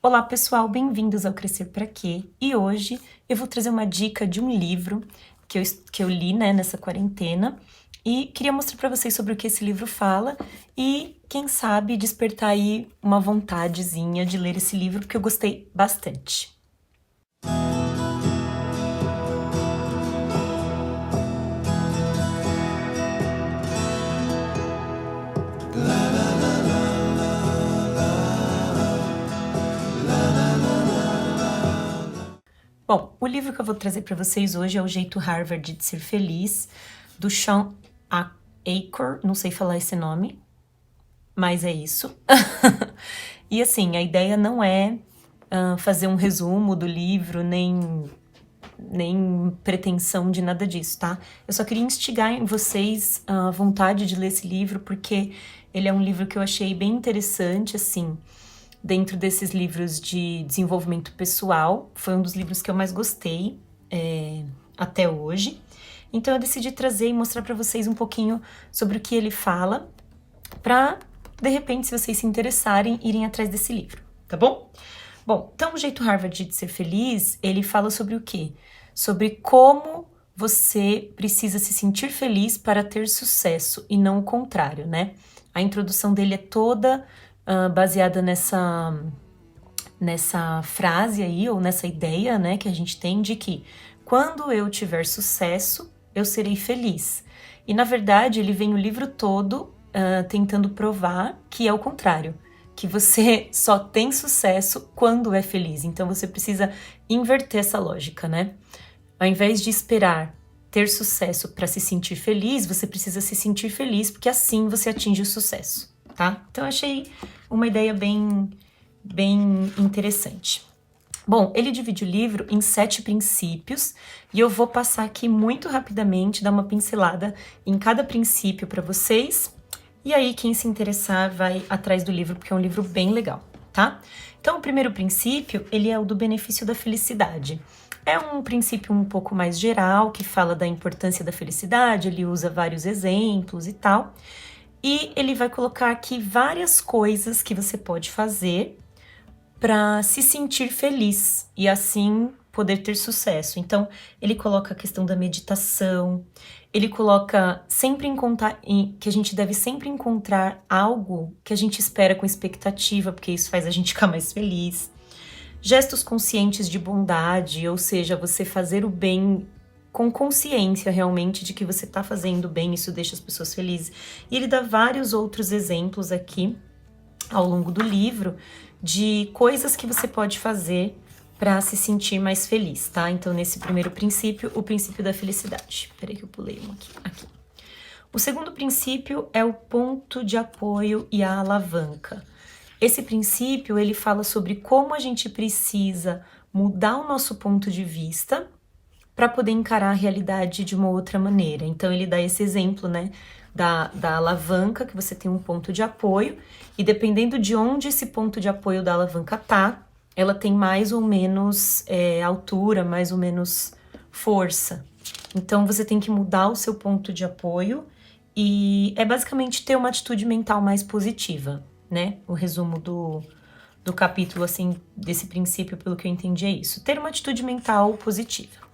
Olá pessoal, bem-vindos ao Crescer Pra Quê? E hoje eu vou trazer uma dica de um livro que eu li, nessa quarentena e queria mostrar pra vocês sobre o que esse livro fala e, quem sabe, despertar aí uma vontadezinha de ler esse livro, porque eu gostei bastante. Bom, o livro que eu vou trazer para vocês hoje é O Jeito Harvard de Ser Feliz, do Shawn Achor, não sei falar esse nome, mas é isso. E assim, a ideia não é fazer um resumo do livro, nem pretensão de nada disso, tá? Eu só queria instigar em vocês a vontade de ler esse livro, porque ele é um livro que eu achei bem interessante, assim, dentro desses livros de desenvolvimento pessoal. Foi um dos livros que eu mais gostei até hoje. Então eu decidi trazer e mostrar para vocês um pouquinho sobre o que ele fala, para, de repente, se vocês se interessarem, irem atrás desse livro, tá bom? Bom, então o Jeito Harvard de Ser Feliz, ele fala sobre o quê? Sobre como você precisa se sentir feliz para ter sucesso e não o contrário, né? A introdução dele é toda baseada nessa frase aí, ou nessa ideia, né, que a gente tem de que quando eu tiver sucesso, eu serei feliz. E, na verdade, ele vem o livro todo tentando provar que é o contrário, que você só tem sucesso quando é feliz. Então, você precisa inverter essa lógica, né? Ao invés de esperar ter sucesso para se sentir feliz, você precisa se sentir feliz, porque assim você atinge o sucesso, tá? Então, eu achei uma ideia bem interessante. Bom, ele divide o livro em 7 princípios e eu vou passar aqui muito rapidamente, dar uma pincelada em cada princípio para vocês. E aí, quem se interessar vai atrás do livro, porque é um livro bem legal, tá? Então, o primeiro princípio, ele é o do benefício da felicidade. É um princípio um pouco mais geral, que fala da importância da felicidade, ele usa vários exemplos e tal. E ele vai colocar aqui várias coisas que você pode fazer para se sentir feliz e assim poder ter sucesso. Então, ele coloca a questão da meditação, ele coloca sempre que a gente deve sempre encontrar algo que a gente espera com expectativa, porque isso faz a gente ficar mais feliz. Gestos conscientes de bondade, ou seja, você fazer o bem com consciência realmente de que você está fazendo bem, isso deixa as pessoas felizes. E ele dá vários outros exemplos aqui ao longo do livro de coisas que você pode fazer para se sentir mais feliz, tá? Então, nesse primeiro princípio, o princípio da felicidade. Peraí que eu pulei um aqui. O segundo princípio é o ponto de apoio e a alavanca. Esse princípio, ele fala sobre como a gente precisa mudar o nosso ponto de vista para poder encarar a realidade de uma outra maneira. Então, ele dá esse exemplo, né, da alavanca, que você tem um ponto de apoio, e dependendo de onde esse ponto de apoio da alavanca tá, ela tem mais ou menos altura, mais ou menos força. Então, você tem que mudar o seu ponto de apoio e é basicamente ter uma atitude mental mais positiva, né? O resumo do capítulo, assim, desse princípio, pelo que eu entendi, é isso. Ter uma atitude mental positiva,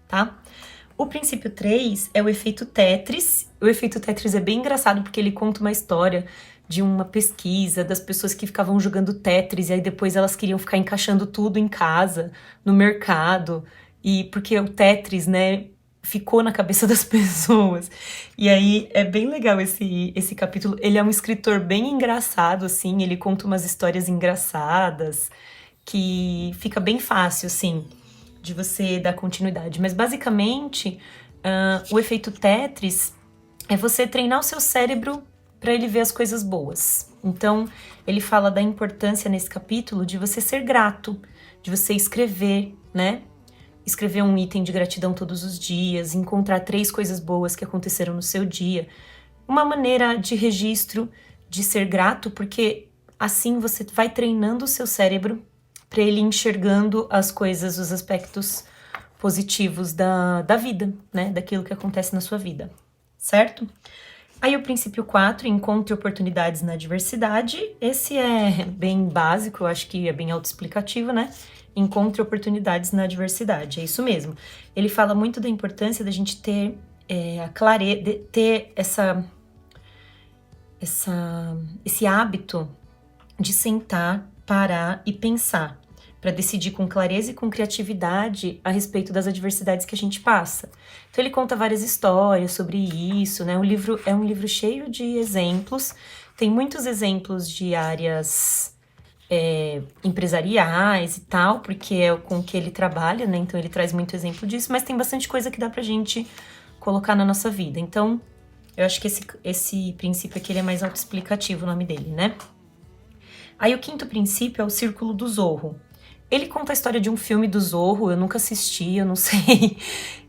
tá? O princípio 3 é o efeito Tetris. O efeito Tetris é bem engraçado porque ele conta uma história de uma pesquisa das pessoas que ficavam jogando Tetris e aí depois elas queriam ficar encaixando tudo em casa, no mercado, e porque o Tetris, né, ficou na cabeça das pessoas. E aí é bem legal esse capítulo. Ele é um escritor bem engraçado, assim, ele conta umas histórias engraçadas que fica bem fácil, assim, de você dar continuidade. Mas, basicamente, o efeito Tetris é você treinar o seu cérebro para ele ver as coisas boas. Então, ele fala da importância nesse capítulo de você ser grato, de você escrever, né? Escrever um item de gratidão todos os dias, encontrar 3 coisas boas que aconteceram no seu dia. Uma maneira de registro de ser grato, porque assim você vai treinando o seu cérebro para ele ir enxergando as coisas, os aspectos positivos da vida, né? Daquilo que acontece na sua vida, certo? Aí o princípio 4, encontre oportunidades na diversidade. Esse é bem básico, eu acho que é bem autoexplicativo, né? Encontre oportunidades na diversidade, é isso mesmo. Ele fala muito da importância da gente ter a clareza, ter esse hábito de sentar, parar e pensar, para decidir com clareza e com criatividade a respeito das adversidades que a gente passa. Então ele conta várias histórias sobre isso, né? O livro é um livro cheio de exemplos, tem muitos exemplos de áreas empresariais e tal, porque é com que ele trabalha, né? Então ele traz muito exemplo disso, mas tem bastante coisa que dá pra gente colocar na nossa vida. Então, eu acho que esse princípio aqui ele é mais autoexplicativo, o nome dele, né? Aí o quinto princípio é o Círculo do Zorro. Ele conta a história de um filme do Zorro, eu nunca assisti, eu não sei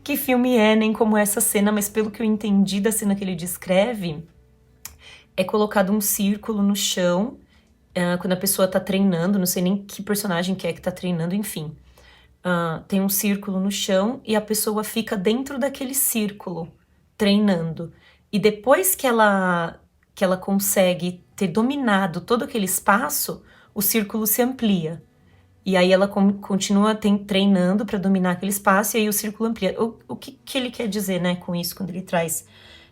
que filme é, nem como é essa cena, mas pelo que eu entendi da cena que ele descreve, é colocado um círculo no chão, quando a pessoa tá treinando, não sei nem que personagem que é que tá treinando, enfim. Tem um círculo no chão e a pessoa fica dentro daquele círculo, treinando. E depois que ela consegue ter dominado todo aquele espaço, o círculo se amplia. E aí ela continua treinando para dominar aquele espaço e aí o círculo amplia. O que ele quer dizer, né, com isso, quando ele traz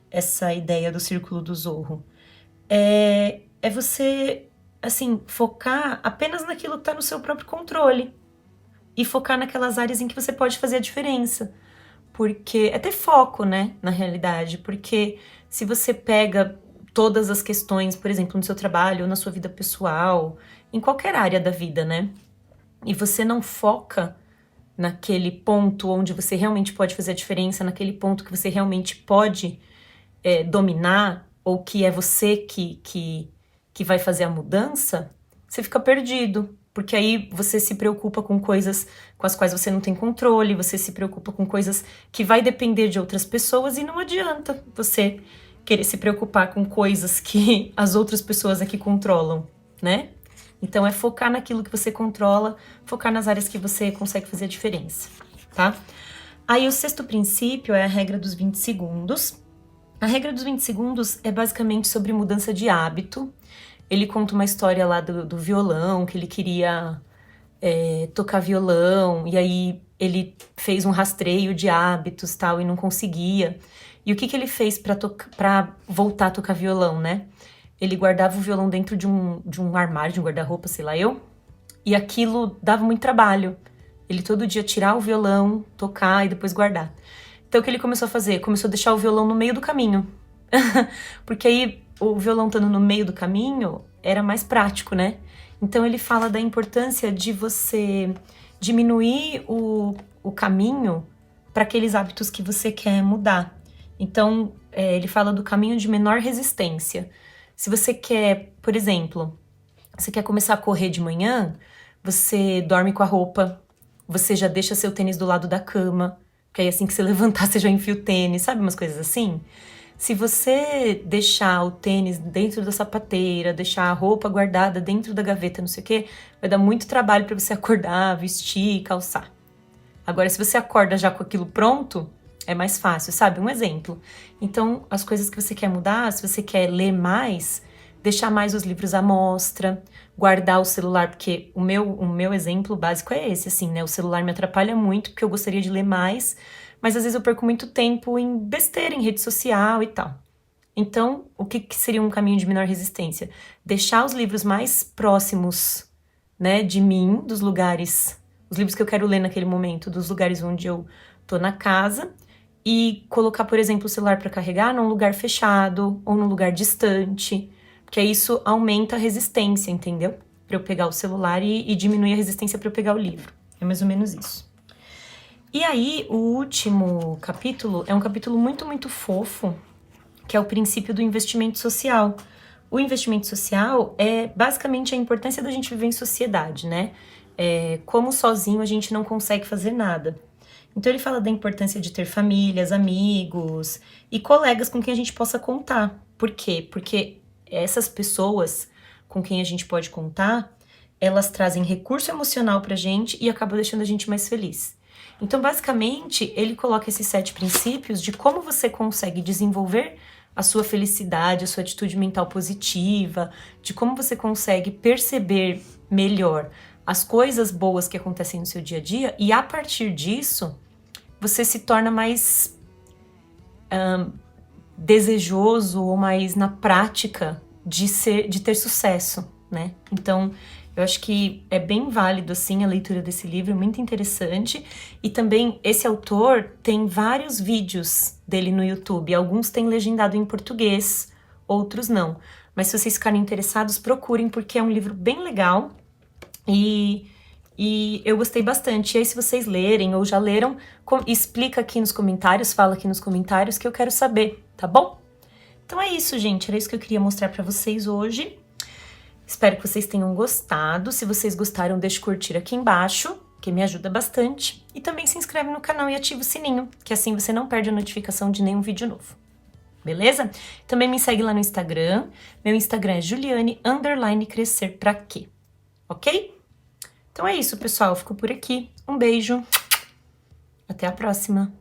essa ideia do círculo do Zorro? É você, assim, focar apenas naquilo que está no seu próprio controle. E focar naquelas áreas em que você pode fazer a diferença. Porque é ter foco, né, na realidade. Porque se você pega todas as questões, por exemplo, no seu trabalho ou na sua vida pessoal, em qualquer área da vida, né, e você não foca naquele ponto onde você realmente pode fazer a diferença, naquele ponto que você realmente pode dominar, ou que é você que vai fazer a mudança, você fica perdido. Porque aí você se preocupa com coisas com as quais você não tem controle, você se preocupa com coisas que vai depender de outras pessoas e não adianta você querer se preocupar com coisas que as outras pessoas aqui controlam, né? Então é focar naquilo que você controla, focar nas áreas que você consegue fazer a diferença, tá? Aí o sexto princípio é a regra dos 20 segundos. A regra dos 20 segundos é basicamente sobre mudança de hábito. Ele conta uma história lá do violão, que ele queria tocar violão, e aí ele fez um rastreio de hábitos tal, e não conseguia. E o que ele fez pra voltar a tocar violão, né? Ele guardava o violão dentro de um armário, de um guarda-roupa, sei lá eu, e aquilo dava muito trabalho. Ele todo dia tirar o violão, tocar e depois guardar. Então o que ele começou a fazer? Começou a deixar o violão no meio do caminho. Porque aí o violão estando no meio do caminho era mais prático, né? Então ele fala da importância de você diminuir o caminho para aqueles hábitos que você quer mudar. Então ele fala do caminho de menor resistência. Se você quer, por exemplo, você quer começar a correr de manhã, você dorme com a roupa, você já deixa seu tênis do lado da cama, porque aí assim que você levantar você já enfia o tênis, sabe umas coisas assim? Se você deixar o tênis dentro da sapateira, deixar a roupa guardada dentro da gaveta, não sei o quê, vai dar muito trabalho para você acordar, vestir, calçar. Agora, se você acorda já com aquilo pronto, é mais fácil, sabe? Um exemplo. Então, as coisas que você quer mudar, se você quer ler mais, deixar mais os livros à mostra, guardar o celular, porque o meu exemplo básico é esse, assim, né? O celular me atrapalha muito, porque eu gostaria de ler mais, mas às vezes eu perco muito tempo em besteira, em rede social e tal. Então, o que seria um caminho de menor resistência? Deixar os livros mais próximos, né, de mim, dos lugares, os livros que eu quero ler naquele momento, dos lugares onde eu tô na casa, e colocar, por exemplo, o celular para carregar num lugar fechado ou num lugar distante, porque isso aumenta a resistência, entendeu? Para eu pegar o celular e diminuir a resistência para eu pegar o livro. É mais ou menos isso. E aí, o último capítulo é um capítulo muito, muito fofo, que é o princípio do investimento social. O investimento social é basicamente a importância da gente viver em sociedade, né? Como sozinho a gente não consegue fazer nada. Então ele fala da importância de ter famílias, amigos e colegas com quem a gente possa contar. Por quê? Porque essas pessoas com quem a gente pode contar, elas trazem recurso emocional pra gente e acabam deixando a gente mais feliz. Então, basicamente, ele coloca esses 7 princípios de como você consegue desenvolver a sua felicidade, a sua atitude mental positiva, de como você consegue perceber melhor as coisas boas que acontecem no seu dia a dia, e a partir disso você se torna mais desejoso ou mais na prática de ter sucesso, né? Então, eu acho que é bem válido, assim, a leitura desse livro, muito interessante. E também, esse autor tem vários vídeos dele no YouTube. Alguns têm legendado em português, outros não. Mas se vocês ficarem interessados, procurem, porque é um livro bem legal. E eu gostei bastante. E aí, se vocês lerem ou já leram, explica aqui nos comentários, fala aqui nos comentários que eu quero saber, tá bom? Então é isso, gente. Era isso que eu queria mostrar pra vocês hoje. Espero que vocês tenham gostado. Se vocês gostaram, deixe curtir aqui embaixo, que me ajuda bastante. E também se inscreve no canal e ativa o sininho, que assim você não perde a notificação de nenhum vídeo novo. Beleza? Também me segue lá no Instagram. Meu Instagram é Juliane_crescer pra quê? Ok? Então é isso, pessoal. Eu fico por aqui. Um beijo. Até a próxima.